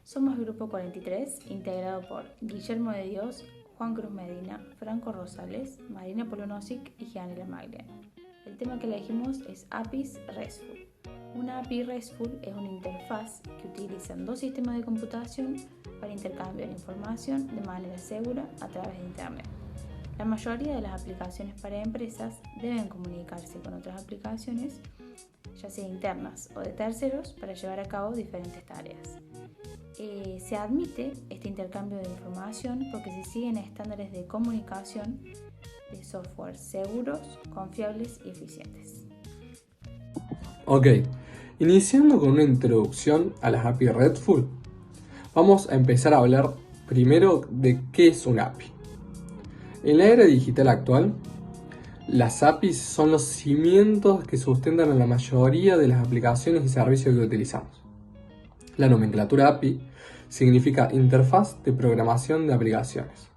Somos el Grupo 43, integrado por Guillermo de Dios, Juan Cruz Medina, Franco Rosales, Marina Polonosic y Gianella Maglia. El tema que elegimos es APIs RESTful. Una API RESTful es una interfaz que utilizan dos sistemas de computación para intercambiar información de manera segura a través de Internet. La mayoría de las aplicaciones para empresas deben comunicarse con otras aplicaciones, ya sea internas o de terceros, para llevar a cabo diferentes tareas. Se admite este intercambio de información porque se siguen estándares de comunicación de software seguros, confiables y eficientes. Ok, iniciando con una introducción a las API RESTful, vamos a empezar a hablar primero de qué es una API. En la era digital actual, las APIs son los cimientos que sustentan a la mayoría de las aplicaciones y servicios que utilizamos. La nomenclatura API significa Interfaz de Programación de Aplicaciones.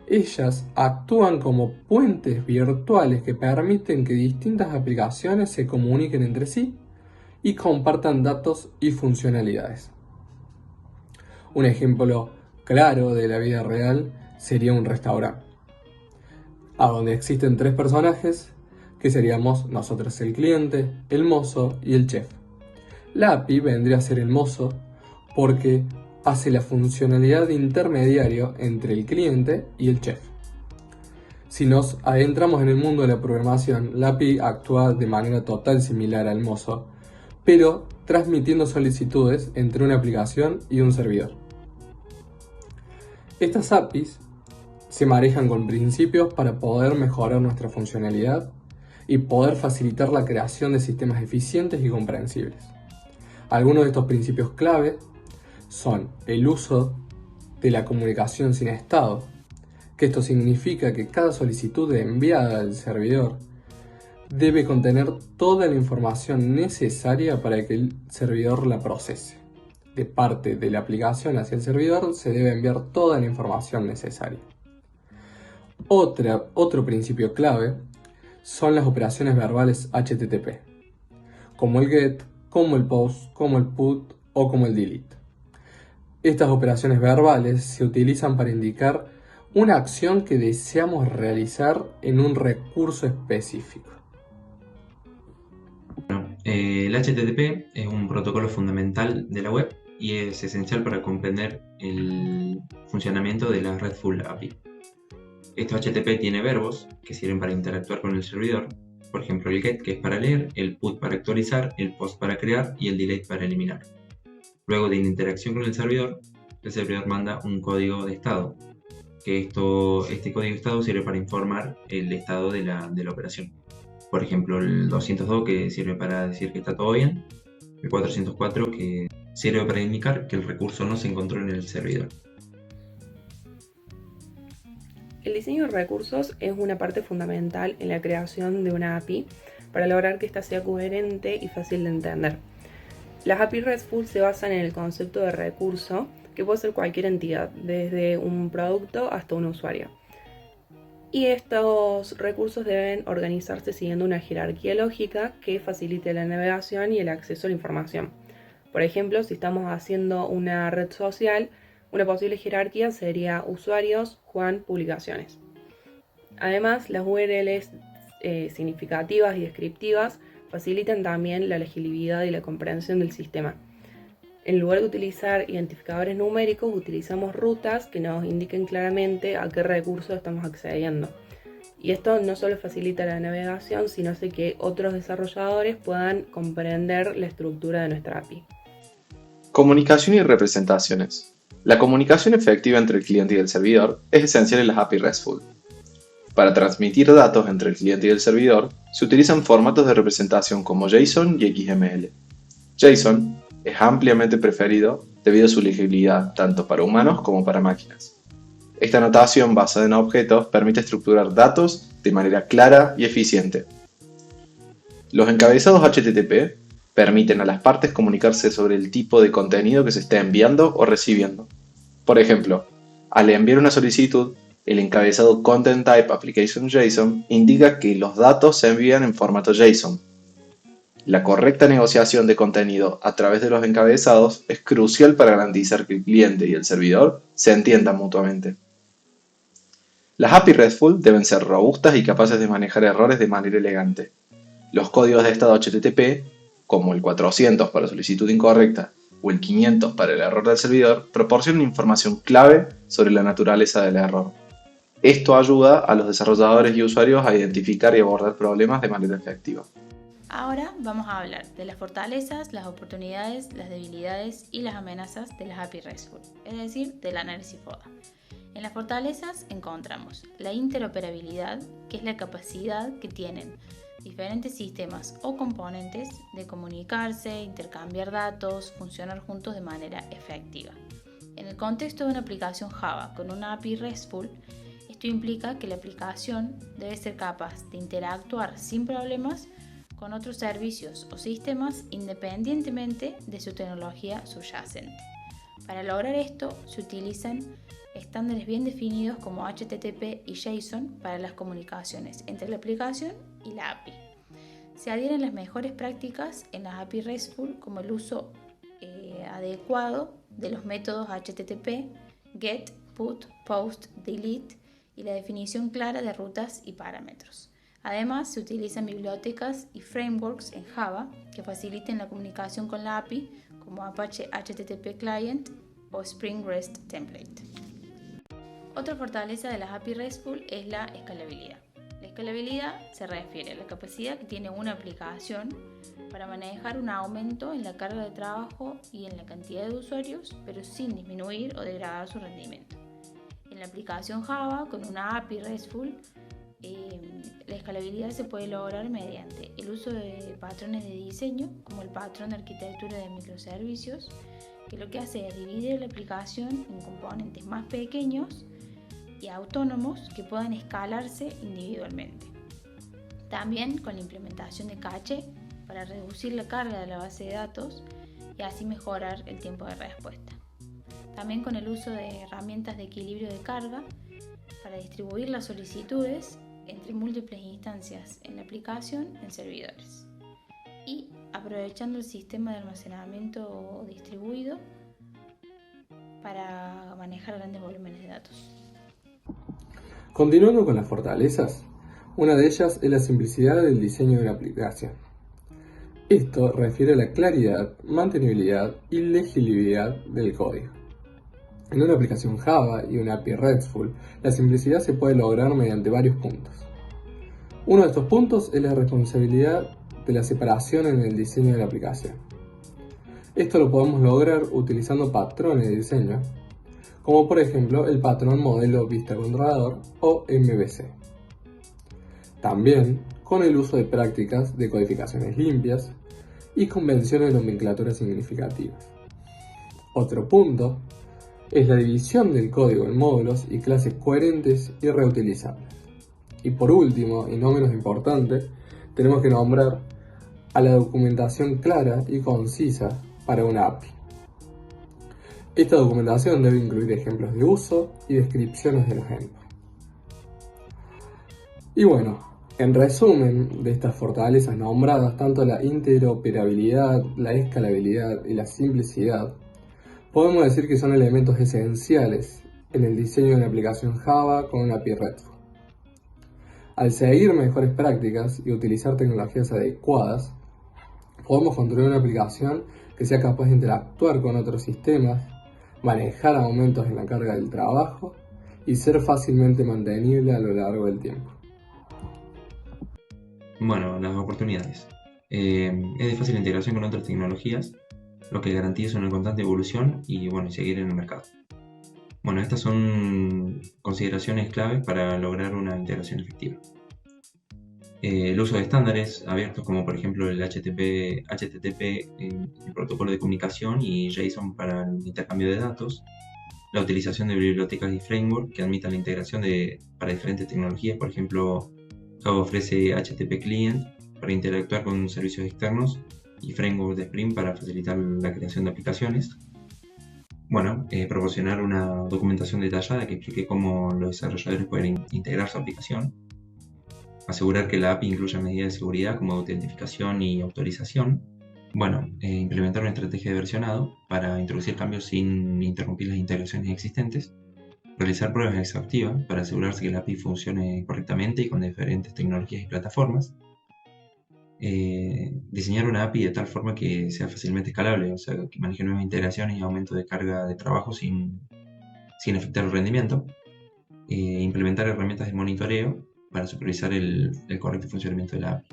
Ellas actúan como puentes virtuales que permiten que distintas aplicaciones se comuniquen entre sí y compartan datos y funcionalidades. Un ejemplo claro de la vida real sería un restaurante, a donde existen tres personajes que seríamos nosotros el cliente, el mozo y el chef. La API vendría a ser el mozo porque hace la funcionalidad de intermediario entre el cliente y el chef. Si nos adentramos en el mundo de la programación, la API actúa de manera total similar al mozo, pero transmitiendo solicitudes entre una aplicación y un servidor. Estas APIs se manejan con principios para poder mejorar nuestra funcionalidad y poder facilitar la creación de sistemas eficientes y comprensibles. Algunos de estos principios clave son el uso de la comunicación sin estado, que esto significa que cada solicitud enviada al servidor debe contener toda la información necesaria para que el servidor la procese. De parte de la aplicación hacia el servidor se debe enviar toda la información necesaria. Otro principio clave son las operaciones verbales HTTP, como el GET, como el POST, como el PUT o como el DELETE. Estas operaciones verbales se utilizan para indicar una acción que deseamos realizar en un recurso específico. El HTTP es un protocolo fundamental de la web y es esencial para comprender el funcionamiento de la RESTful API. Esto HTTP tiene verbos que sirven para interactuar con el servidor, por ejemplo el GET, que es para leer, el PUT para actualizar, el POST para crear y el DELETE para eliminar. Luego de la interacción con el servidor manda un código de estado, que este código de estado sirve para informar el estado de la operación. Por ejemplo, el 202 que sirve para decir que está todo bien, el 404 que sirve para indicar que el recurso no se encontró en el servidor. El diseño de recursos es una parte fundamental en la creación de una API para lograr que ésta sea coherente y fácil de entender. Las API RESTful se basan en el concepto de recurso, que puede ser cualquier entidad, desde un producto hasta un usuario. Y estos recursos deben organizarse siguiendo una jerarquía lógica que facilite la navegación y el acceso a la información. Por ejemplo, si estamos haciendo una red social, una posible jerarquía sería usuarios, Juan, publicaciones. Además, las URLs significativas y descriptivas facilitan también la legibilidad y la comprensión del sistema. En lugar de utilizar identificadores numéricos, utilizamos rutas que nos indiquen claramente a qué recurso estamos accediendo. Y esto no solo facilita la navegación, sino hace que otros desarrolladores puedan comprender la estructura de nuestra API. Comunicación y representaciones. La comunicación efectiva entre el cliente y el servidor es esencial en las API RESTful. Para transmitir datos entre el cliente y el servidor, se utilizan formatos de representación como JSON y XML. JSON es ampliamente preferido debido a su legibilidad tanto para humanos como para máquinas. Esta notación basada en objetos permite estructurar datos de manera clara y eficiente. Los encabezados HTTP permiten a las partes comunicarse sobre el tipo de contenido que se está enviando o recibiendo. Por ejemplo, al enviar una solicitud, el encabezado Content Type Application JSON indica que los datos se envían en formato JSON. La correcta negociación de contenido a través de los encabezados es crucial para garantizar que el cliente y el servidor se entiendan mutuamente. Las API RESTful deben ser robustas y capaces de manejar errores de manera elegante. Los códigos de estado HTTP, como el 400 para solicitud incorrecta o el 500 para el error del servidor, proporcionan información clave sobre la naturaleza del error. Esto ayuda a los desarrolladores y usuarios a identificar y abordar problemas de manera efectiva. Ahora vamos a hablar de las fortalezas, las oportunidades, las debilidades y las amenazas de las API RESTful, es decir, del análisis FODA. En las fortalezas encontramos la interoperabilidad, que es la capacidad que tienen diferentes sistemas o componentes de comunicarse, intercambiar datos, funcionar juntos de manera efectiva. En el contexto de una aplicación Java con una API RESTful, esto implica que la aplicación debe ser capaz de interactuar sin problemas con otros servicios o sistemas independientemente de su tecnología subyacente. Para lograr esto se utilizan estándares bien definidos como HTTP y JSON para las comunicaciones entre la aplicación y la API. Se adhieren las mejores prácticas en las API RESTful como el uso adecuado de los métodos HTTP, GET, PUT, POST, DELETE y la definición clara de rutas y parámetros. Además, se utilizan bibliotecas y frameworks en Java que faciliten la comunicación con la API, como Apache HTTP Client o Spring REST Template. Otra fortaleza de las API RESTful es la escalabilidad. La escalabilidad se refiere a la capacidad que tiene una aplicación para manejar un aumento en la carga de trabajo y en la cantidad de usuarios, pero sin disminuir o degradar su rendimiento. En la aplicación Java, con una API RESTful, la escalabilidad se puede lograr mediante el uso de patrones de diseño, como el patrón de arquitectura de microservicios, que lo que hace es dividir la aplicación en componentes más pequeños y autónomos que puedan escalarse individualmente. También con la implementación de caché para reducir la carga de la base de datos y así mejorar el tiempo de respuesta. También con el uso de herramientas de equilibrio de carga para distribuir las solicitudes entre múltiples instancias en la aplicación en servidores. Y aprovechando el sistema de almacenamiento distribuido para manejar grandes volúmenes de datos. Continuando con las fortalezas, una de ellas es la simplicidad del diseño de la aplicación. Esto refiere a la claridad, mantenibilidad y legibilidad del código. En una aplicación Java y una API RESTful, la simplicidad se puede lograr mediante varios puntos. Uno de estos puntos es la responsabilidad de la separación en el diseño de la aplicación. Esto lo podemos lograr utilizando patrones de diseño, como por ejemplo el patrón modelo vista controlador o MVC. También con el uso de prácticas de codificaciones limpias y convenciones de nomenclatura significativas. Otro punto es la división del código en módulos y clases coherentes y reutilizables. Y por último, y no menos importante, tenemos que nombrar a la documentación clara y concisa para una API. Esta documentación debe incluir ejemplos de uso y descripciones de los ejemplos. Y bueno, en resumen de estas fortalezas nombradas, tanto la interoperabilidad, la escalabilidad y la simplicidad, podemos decir que son elementos esenciales en el diseño de una aplicación Java con una API RESTful. Al seguir mejores prácticas y utilizar tecnologías adecuadas, podemos construir una aplicación que sea capaz de interactuar con otros sistemas, manejar aumentos en la carga del trabajo y ser fácilmente mantenible a lo largo del tiempo. Bueno, las oportunidades. Es de fácil integración con otras tecnologías, lo que garantiza una constante evolución y seguir en el mercado. Bueno, estas son consideraciones claves para lograr una integración efectiva. El uso de estándares abiertos como por ejemplo el HTTP, el protocolo de comunicación y JSON para el intercambio de datos. La utilización de bibliotecas y frameworks que admitan la integración para diferentes tecnologías. Por ejemplo, Java ofrece HTTP Client para interactuar con servicios externos y framework de Spring para facilitar la creación de aplicaciones. Proporcionar una documentación detallada que explique cómo los desarrolladores pueden integrar su aplicación. asegurar que la API incluya medidas de seguridad como autentificación y autorización. Implementar una estrategia de versionado para introducir cambios sin interrumpir las integraciones existentes. Realizar pruebas exhaustivas para asegurarse que la API funcione correctamente y con diferentes tecnologías y plataformas. Diseñar una API de tal forma que sea fácilmente escalable, o sea, que maneje nuevas integraciones y aumento de carga de trabajo sin afectar el rendimiento. Implementar herramientas de monitoreo para supervisar el correcto funcionamiento de la API.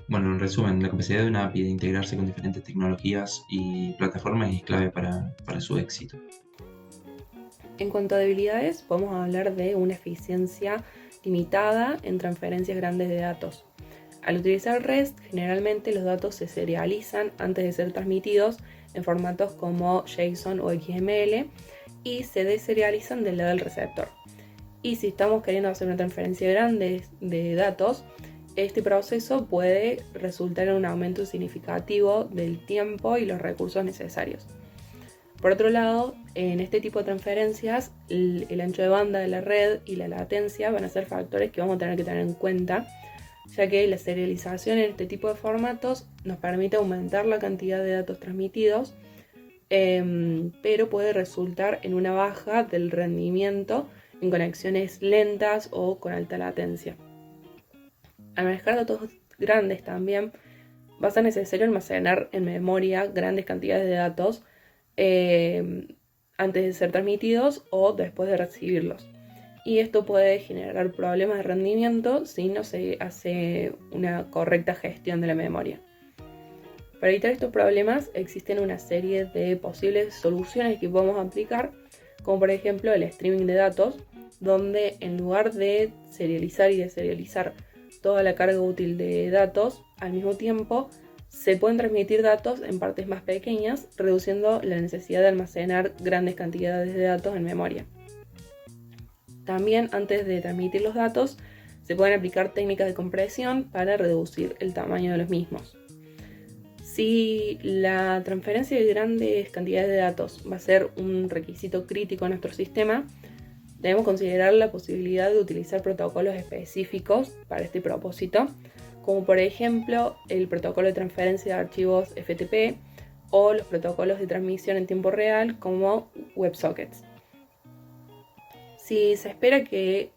En resumen, la capacidad de una API de integrarse con diferentes tecnologías y plataformas es clave para su éxito. En cuanto a debilidades, podemos hablar de una eficiencia limitada en transferencias grandes de datos. Al utilizar REST, generalmente los datos se serializan antes de ser transmitidos en formatos como JSON o XML y se deserializan del lado del receptor. Y si estamos queriendo hacer una transferencia grande de datos, este proceso puede resultar en un aumento significativo del tiempo y los recursos necesarios. Por otro lado, en este tipo de transferencias, el ancho de banda de la red y la latencia van a ser factores que vamos a tener que tener en cuenta, ya que la serialización en este tipo de formatos nos permite aumentar la cantidad de datos transmitidos, pero puede resultar en una baja del rendimiento en conexiones lentas o con alta latencia. Al manejar datos grandes también va a ser necesario almacenar en memoria grandes cantidades de datos antes de ser transmitidos o después de recibirlos. Y esto puede generar problemas de rendimiento si no se hace una correcta gestión de la memoria. Para evitar estos problemas existen una serie de posibles soluciones que podemos aplicar, como por ejemplo el streaming de datos, donde en lugar de serializar y deserializar toda la carga útil de datos al mismo tiempo, se pueden transmitir datos en partes más pequeñas, reduciendo la necesidad de almacenar grandes cantidades de datos en memoria. También, antes de transmitir los datos, se pueden aplicar técnicas de compresión para reducir el tamaño de los mismos. Si la transferencia de grandes cantidades de datos va a ser un requisito crítico en nuestro sistema, debemos considerar la posibilidad de utilizar protocolos específicos para este propósito, como por ejemplo el protocolo de transferencia de archivos FTP o los protocolos de transmisión en tiempo real como WebSockets. Si se espera que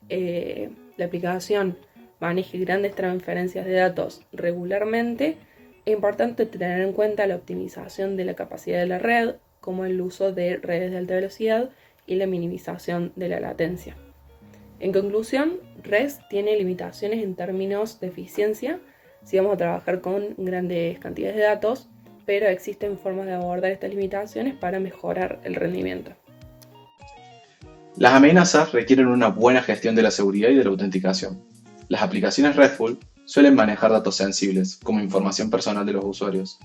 la aplicación maneje grandes transferencias de datos regularmente, es importante tener en cuenta la optimización de la capacidad de la red, como el uso de redes de alta velocidad y la minimización de la latencia. En conclusión, REST tiene limitaciones en términos de eficiencia si vamos a trabajar con grandes cantidades de datos, pero existen formas de abordar estas limitaciones para mejorar el rendimiento. Las amenazas requieren una buena gestión de la seguridad y de la autenticación. Las aplicaciones RESTful suelen manejar datos sensibles, como información personal de los usuarios.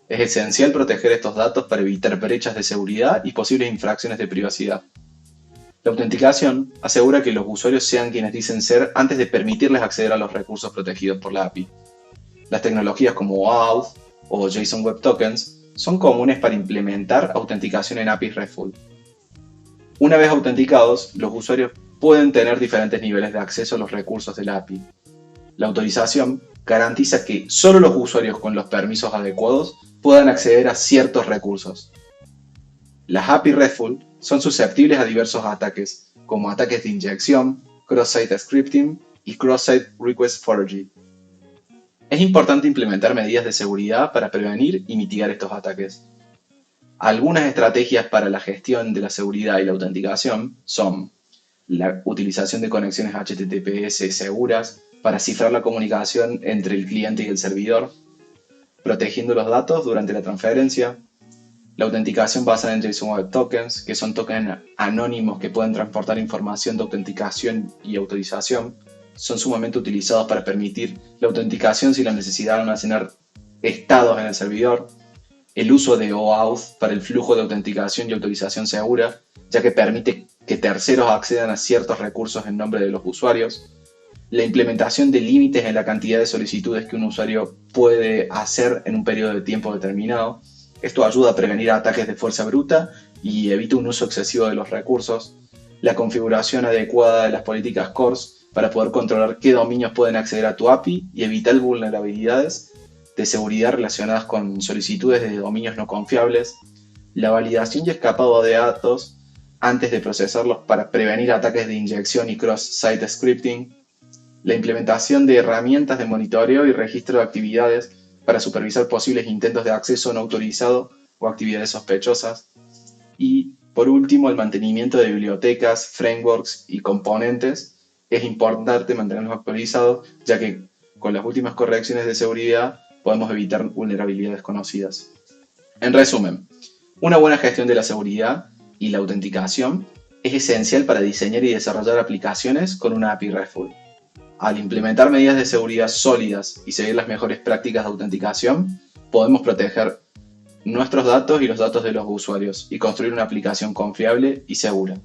Es esencial proteger estos datos para evitar brechas de seguridad y posibles infracciones de privacidad. La autenticación asegura que los usuarios sean quienes dicen ser antes de permitirles acceder a los recursos protegidos por la API. Las tecnologías como OAuth o JSON Web Tokens son comunes para implementar autenticación en APIs RESTful. Una vez autenticados, los usuarios pueden tener diferentes niveles de acceso a los recursos de la API. La autorización garantiza que solo los usuarios con los permisos adecuados puedan acceder a ciertos recursos. Las API RESTful son susceptibles a diversos ataques, como ataques de inyección, cross-site scripting y cross-site request forgery. Es importante implementar medidas de seguridad para prevenir y mitigar estos ataques. Algunas estrategias para la gestión de la seguridad y la autenticación son la utilización de conexiones HTTPS seguras para cifrar la comunicación entre el cliente y el servidor, protegiendo los datos durante la transferencia, la autenticación basada en JSON Web Tokens, que son tokens anónimos que pueden transportar información de autenticación y autorización, son sumamente utilizados para permitir la autenticación sin la necesidad de almacenar estados en el servidor, el uso de OAuth para el flujo de autenticación y autorización segura, ya que permite que terceros accedan a ciertos recursos en nombre de los usuarios, la implementación de límites en la cantidad de solicitudes que un usuario puede hacer en un periodo de tiempo determinado. Esto ayuda a prevenir ataques de fuerza bruta y evita un uso excesivo de los recursos, la configuración adecuada de las políticas CORS para poder controlar qué dominios pueden acceder a tu API y evitar vulnerabilidades de seguridad relacionadas con solicitudes de dominios no confiables, la validación y escapado de datos antes de procesarlos para prevenir ataques de inyección y cross-site scripting, la implementación de herramientas de monitoreo y registro de actividades para supervisar posibles intentos de acceso no autorizado o actividades sospechosas, y por último el mantenimiento de bibliotecas, frameworks y componentes. Es importante mantenerlos actualizados, ya que con las últimas correcciones de seguridad podemos evitar vulnerabilidades conocidas. En resumen, una buena gestión de la seguridad y la autenticación es esencial para diseñar y desarrollar aplicaciones con una API RESTful. Al implementar medidas de seguridad sólidas y seguir las mejores prácticas de autenticación, podemos proteger nuestros datos y los datos de los usuarios y construir una aplicación confiable y segura.